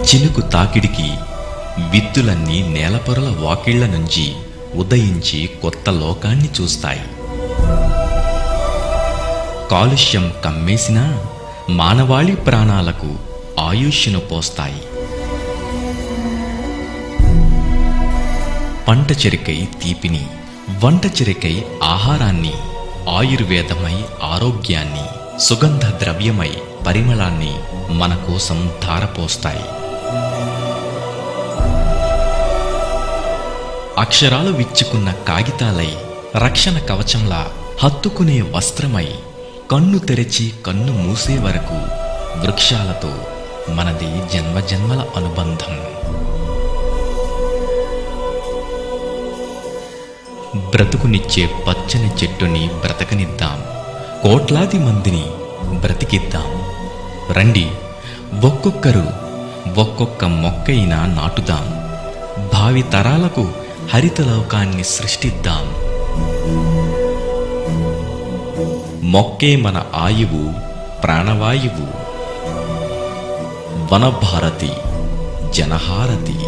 చినుకు తాకిడికి విత్తులన్నీ నేలపొరల వాకిళ్ల నుంచి ఉదయించి కొత్త లోకాన్ని చూస్తాయి. కాలుష్యం కమ్మేసినా మానవాళి ప్రాణాలకు ఆయుష్ను పోస్తాయి. పంట చెరికై తీపిని, వంట చెరికై ఆహారాన్ని, ఆయుర్వేదమై ఆరోగ్యాన్ని, సుగంధ ద్రవ్యమై పరిమళాన్ని మన కోసం ధారపోస్తాయి. అక్షరాలు విచ్చుకున్న కాగితాలై, రక్షణ కవచంలా హత్తుకునే వస్త్రమై, కన్ను తెరచి కన్ను మూసే వరకు వృక్షాలతో మనది జన్మజన్మల అనుబంధం. బ్రతుకునిచ్చే పచ్చని చెట్టుని బ్రతకనిద్దాం, కోట్లాది మందిని బ్రతికిద్దాం. రండి, ఒక్కొక్కరు ఒక్కొక్క మొక్కైనా నాటుదాం. భావి తరాలకు హరితలోకాన్ని సృష్టిద్దాం. మొక్కే మన ఆయువు, ప్రాణవాయువు. వనభారతి, జనహారతి.